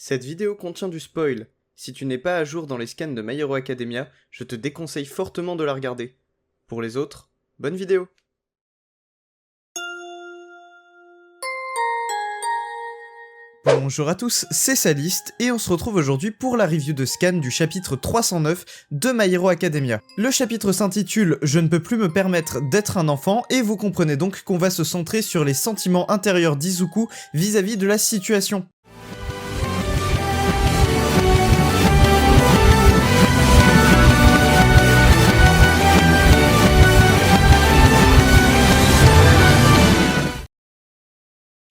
Cette vidéo contient du spoil. Si tu n'es pas à jour dans les scans de My Hero Academia, je te déconseille fortement de la regarder. Pour les autres, bonne vidéo. Bonjour à tous, c'est Saliste et on se retrouve aujourd'hui pour la review de scan du chapitre 309 de My Hero Academia. Le chapitre s'intitule « Je ne peux plus me permettre d'être un enfant » et vous comprenez donc qu'on va se centrer sur les sentiments intérieurs d'Izuku vis-à-vis de la situation.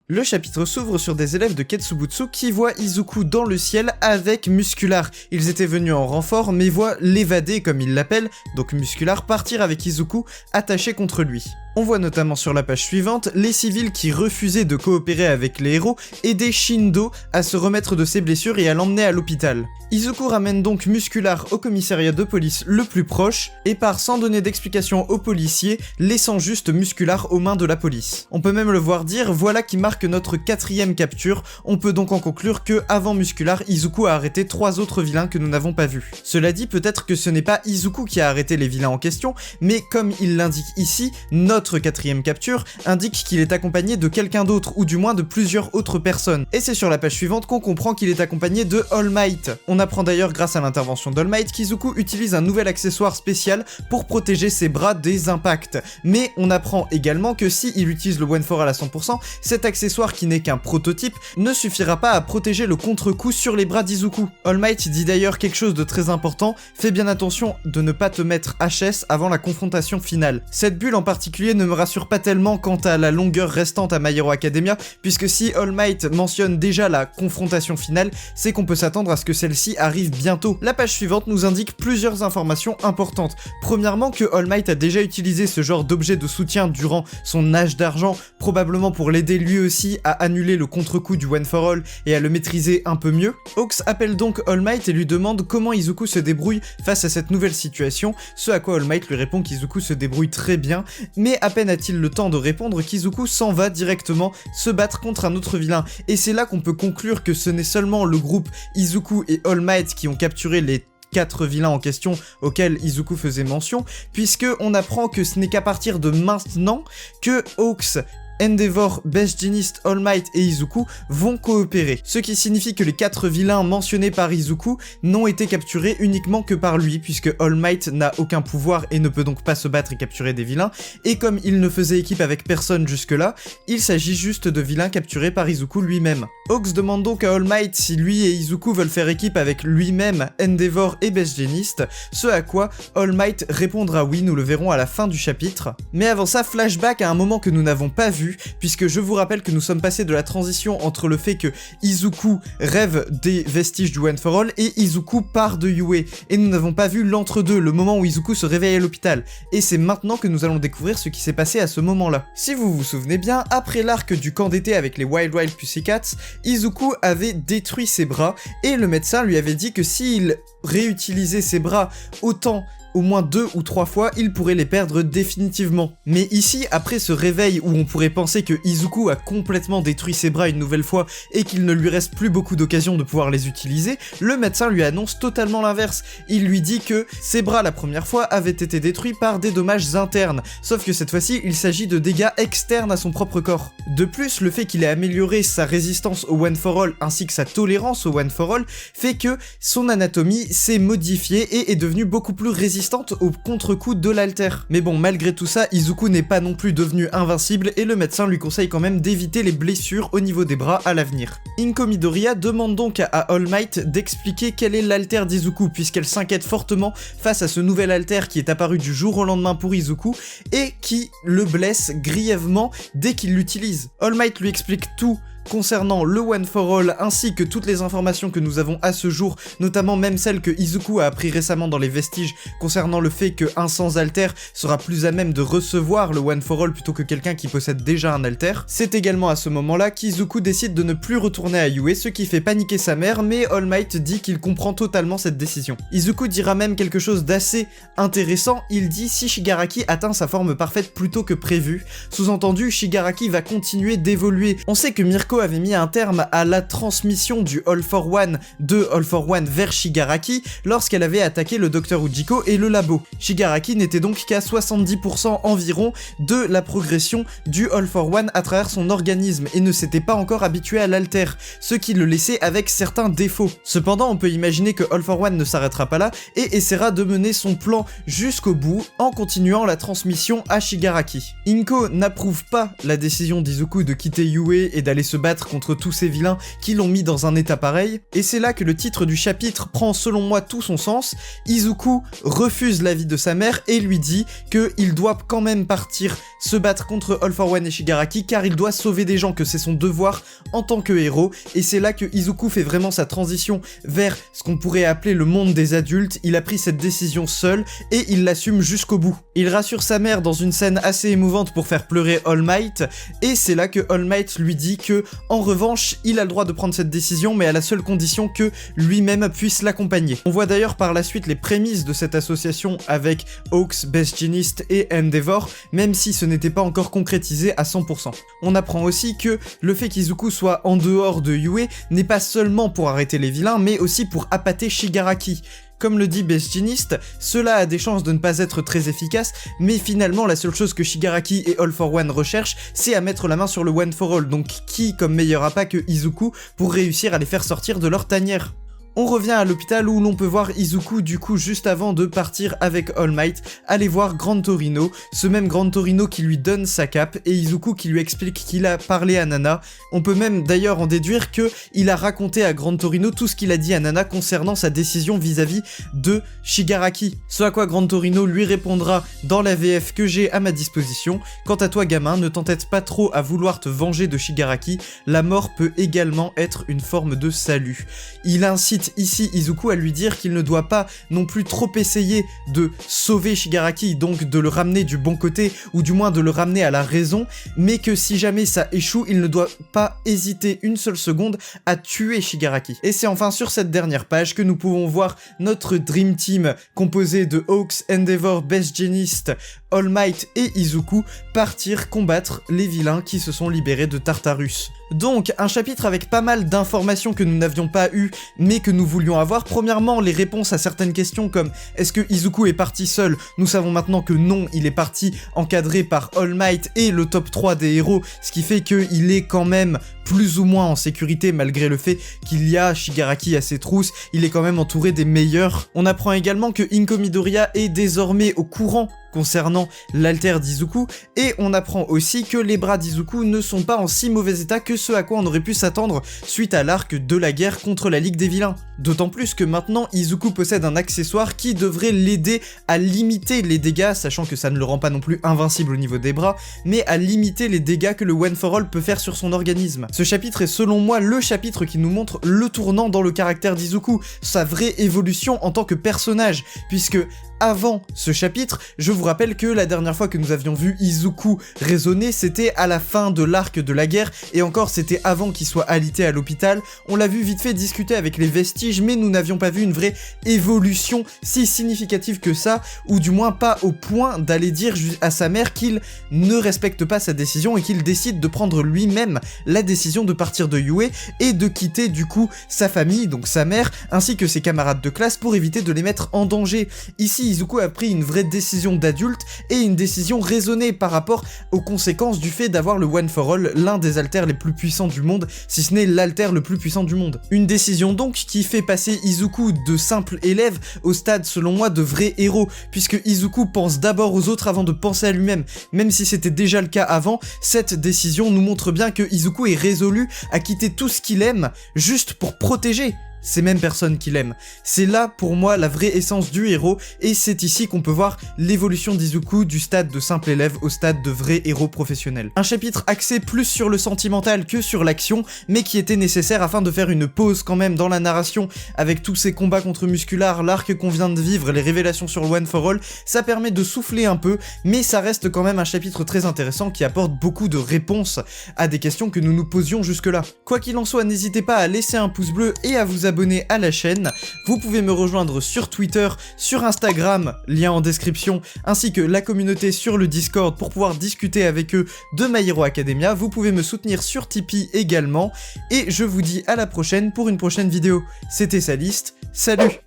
Le chapitre s'ouvre sur des élèves de Ketsubutsu qui voient Izuku dans le ciel avec Muscular. Ils étaient venus en renfort mais voient l'évadé comme ils l'appellent, donc Muscular, partir avec Izuku attaché contre lui. On voit notamment sur la page suivante les civils qui refusaient de coopérer avec les héros aider Shindo à se remettre de ses blessures et à l'emmener à l'hôpital. Izuku ramène donc Muscular au commissariat de police le plus proche et part sans donner d'explication aux policiers, laissant juste Muscular aux mains de la police. On peut même le voir dire « Voilà qui marque notre 4e capture », on peut donc en conclure que avant Muscular, Izuku a arrêté 3 autres vilains que nous n'avons pas vus. Cela dit, peut-être que ce n'est pas Izuku qui a arrêté les vilains en question, mais comme il l'indique ici, notre 4e capture indique qu'il est accompagné de quelqu'un d'autre, ou du moins de plusieurs autres personnes. Et c'est sur la page suivante qu'on comprend qu'il est accompagné de All Might. On apprend d'ailleurs grâce à l'intervention d'All Might qu'Izuku utilise un nouvel accessoire spécial pour protéger ses bras des impacts. Mais on apprend également que si il utilise le One for All à 100%, cet accessoire qui n'est qu'un prototype ne suffira pas à protéger le contre-coup sur les bras d'Izuku. All Might dit d'ailleurs quelque chose de très important, fais bien attention de ne pas te mettre HS avant la confrontation finale. Cette bulle en particulier ne me rassure pas tellement quant à la longueur restante à My Hero Academia, puisque si All Might mentionne déjà la confrontation finale, c'est qu'on peut s'attendre à ce que celle-ci arrive bientôt. La page suivante nous indique plusieurs informations importantes. Premièrement, que All Might a déjà utilisé ce genre d'objet de soutien durant son âge d'argent, probablement pour l'aider lui aussi à annuler le contre-coup du One for All et à le maîtriser un peu mieux. Hawks appelle donc All Might et lui demande comment Izuku se débrouille face à cette nouvelle situation, ce à quoi All Might lui répond qu'Izuku se débrouille très bien, mais à peine a-t-il le temps de répondre qu'Izuku s'en va directement se battre contre un autre vilain. Et c'est là qu'on peut conclure que ce n'est seulement le groupe Izuku et All Might qui ont capturé les 4 vilains en question auxquels Izuku faisait mention, puisque on apprend que ce n'est qu'à partir de maintenant que Hawks, Endeavor, Best Jeanist, All Might et Izuku vont coopérer. Ce qui signifie que les 4 vilains mentionnés par Izuku n'ont été capturés uniquement que par lui, puisque All Might n'a aucun pouvoir et ne peut donc pas se battre et capturer des vilains, et comme il ne faisait équipe avec personne jusque-là, il s'agit juste de vilains capturés par Izuku lui-même. Hawks demande donc à All Might si lui et Izuku veulent faire équipe avec lui-même, Endeavor et Best Jeanist, ce à quoi All Might répondra oui, nous le verrons à la fin du chapitre. Mais avant ça, flashback à un moment que nous n'avons pas vu, puisque je vous rappelle que nous sommes passés de la transition entre le fait que Izuku rêve des vestiges du One for All et Izuku part de Yue, et nous n'avons pas vu l'entre-deux, le moment où Izuku se réveille à l'hôpital, et c'est maintenant que nous allons découvrir ce qui s'est passé à ce moment-là. Si vous vous souvenez bien, après l'arc du camp d'été avec les Wild Wild Pussycats, Izuku avait détruit ses bras, et le médecin lui avait dit que s'il réutilisait ses bras autant au moins 2 ou 3 fois, il pourrait les perdre définitivement. Mais ici, après ce réveil où on pourrait penser que Izuku a complètement détruit ses bras une nouvelle fois et qu'il ne lui reste plus beaucoup d'occasions de pouvoir les utiliser, le médecin lui annonce totalement l'inverse. Il lui dit que ses bras la première fois avaient été détruits par des dommages internes, sauf que cette fois-ci, il s'agit de dégâts externes à son propre corps. De plus, le fait qu'il ait amélioré sa résistance au One for All ainsi que sa tolérance au One for All fait que son anatomie s'est modifiée et est devenue beaucoup plus résistante au contre-coup de l'alter. Mais bon, malgré tout ça, Izuku n'est pas non plus devenu invincible et le médecin lui conseille quand même d'éviter les blessures au niveau des bras à l'avenir. Inko Midoriya demande donc à All Might d'expliquer quel est l'alter d'Izuku, puisqu'elle s'inquiète fortement face à ce nouvel alter qui est apparu du jour au lendemain pour Izuku et qui le blesse grièvement dès qu'il l'utilise. All Might lui explique tout concernant le One for All ainsi que toutes les informations que nous avons à ce jour, notamment même celles que Izuku a appris récemment dans les vestiges concernant le fait qu'un sans alter sera plus à même de recevoir le One for All plutôt que quelqu'un qui possède déjà un alter. C'est également à ce moment-là qu'Izuku décide de ne plus retourner à Yue, ce qui fait paniquer sa mère, mais All Might dit qu'il comprend totalement cette décision. Izuku dira même quelque chose d'assez intéressant, il dit si Shigaraki atteint sa forme parfaite plus tôt que prévu, sous-entendu Shigaraki va continuer d'évoluer. On sait que Mirko Mirko avait mis un terme à la transmission du All for One de All for One vers Shigaraki lorsqu'elle avait attaqué le Dr Ujiko et le labo. Shigaraki n'était donc qu'à 70% environ de la progression du All for One à travers son organisme et ne s'était pas encore habitué à l'alter, ce qui le laissait avec certains défauts. Cependant, on peut imaginer que All for One ne s'arrêtera pas là et essaiera de mener son plan jusqu'au bout en continuant la transmission à Shigaraki. Inko n'approuve pas la décision d'Izuku de quitter Yue et d'aller se battre contre tous ces vilains qui l'ont mis dans un état pareil, et c'est là que le titre du chapitre prend selon moi tout son sens. Izuku refuse l'avis de sa mère et lui dit qu'il doit quand même partir se battre contre All for One et Shigaraki car il doit sauver des gens, que c'est son devoir en tant que héros, et c'est là que Izuku fait vraiment sa transition vers ce qu'on pourrait appeler le monde des adultes. Il a pris cette décision seul et il l'assume jusqu'au bout. Il rassure sa mère dans une scène assez émouvante pour faire pleurer All Might, et c'est là que All Might lui dit que, en revanche, il a le droit de prendre cette décision, mais à la seule condition que lui-même puisse l'accompagner. On voit d'ailleurs par la suite les prémices de cette association avec Hawks, Best Jeanist et Endeavor, même si ce n'était pas encore concrétisé à 100%. On apprend aussi que le fait qu'Izuku soit en dehors de Yue n'est pas seulement pour arrêter les vilains, mais aussi pour appâter Shigaraki. Comme le dit Best Jeanist, cela a des chances de ne pas être très efficace, mais finalement la seule chose que Shigaraki et All for One recherchent, c'est à mettre la main sur le One for All, donc qui comme meilleur appât que Izuku pour réussir à les faire sortir de leur tanière. On revient à l'hôpital où l'on peut voir Izuku du coup juste avant de partir avec All Might aller voir Grand Torino, ce même Grand Torino qui lui donne sa cape et Izuku qui lui explique qu'il a parlé à Nana. On peut même d'ailleurs en déduire que il a raconté à Grand Torino tout ce qu'il a dit à Nana concernant sa décision vis-à-vis de Shigaraki. Ce à quoi Grand Torino lui répondra dans la VF que j'ai à ma disposition: quant à toi gamin, ne t'entête pas trop à vouloir te venger de Shigaraki, la mort peut également être une forme de salut. Il incite ici Izuku à lui dire qu'il ne doit pas non plus trop essayer de sauver Shigaraki, donc de le ramener du bon côté, ou du moins de le ramener à la raison, mais que si jamais ça échoue, il ne doit pas hésiter une seule seconde à tuer Shigaraki. Et c'est enfin sur cette dernière page que nous pouvons voir notre Dream Team, composé de Hawks, Endeavor, Best Jeanist, All Might et Izuku, partir combattre les vilains qui se sont libérés de Tartarus. Donc, un chapitre avec pas mal d'informations que nous n'avions pas eues, mais que nous voulions avoir. Premièrement, les réponses à certaines questions comme est-ce que Izuku est parti seul? Nous savons maintenant que non, il est parti encadré par All Might et le top 3 des héros, ce qui fait qu'il est quand même plus ou moins en sécurité malgré le fait qu'il y a Shigaraki à ses trousses, il est quand même entouré des meilleurs. On apprend également que Inko Midoriya est désormais au courant concernant l'alter d'Izuku, et on apprend aussi que les bras d'Izuku ne sont pas en si mauvais état que ce à quoi on aurait pu s'attendre suite à l'arc de la guerre contre la Ligue des Vilains. D'autant plus que maintenant Izuku possède un accessoire qui devrait l'aider à limiter les dégâts, sachant que ça ne le rend pas non plus invincible au niveau des bras, mais à limiter les dégâts que le One for All peut faire sur son organisme. Ce chapitre est selon moi le chapitre qui nous montre le tournant dans le caractère d'Izuku, sa vraie évolution en tant que personnage, puisque avant ce chapitre, je vous rappelle que la dernière fois que nous avions vu Izuku raisonner, c'était à la fin de l'arc de la guerre, et encore c'était avant qu'il soit alité à l'hôpital. On l'a vu vite fait discuter avec les vestiges, mais nous n'avions pas vu une vraie évolution si significative que ça, ou du moins pas au point d'aller dire à sa mère qu'il ne respecte pas sa décision et qu'il décide de prendre lui-même la décision de partir de Yue et de quitter du coup sa famille, donc sa mère, ainsi que ses camarades de classe pour éviter de les mettre en danger. Ici, Izuku a pris une vraie décision d'adulte et une décision raisonnée par rapport aux conséquences du fait d'avoir le One for All, l'un des alters les plus puissants du monde, si ce n'est l'alter le plus puissant du monde. Une décision donc qui fait passer Izuku de simple élève au stade selon moi de vrai héros, puisque Izuku pense d'abord aux autres avant de penser à lui-même. Même si c'était déjà le cas avant, cette décision nous montre bien que Izuku est résolu à quitter tout ce qu'il aime juste pour protéger ces mêmes personnes qu'il aime. C'est là pour moi la vraie essence du héros, et c'est ici qu'on peut voir l'évolution d'Izuku du stade de simple élève au stade de vrai héros professionnel. Un chapitre axé plus sur le sentimental que sur l'action, mais qui était nécessaire afin de faire une pause quand même dans la narration, avec tous ces combats contre Muscular, l'arc qu'on vient de vivre, les révélations sur le One for All. Ça permet de souffler un peu, mais ça reste quand même un chapitre très intéressant qui apporte beaucoup de réponses à des questions que nous nous posions jusque là. Quoi qu'il en soit, n'hésitez pas à laisser un pouce bleu et à vous abonner abonner à la chaîne. Vous pouvez me rejoindre sur Twitter, sur Instagram, lien en description, ainsi que la communauté sur le Discord pour pouvoir discuter avec eux de My Hero Academia. Vous pouvez me soutenir sur Tipeee également. Et je vous dis à la prochaine pour une prochaine vidéo. C'était Saliste, salut!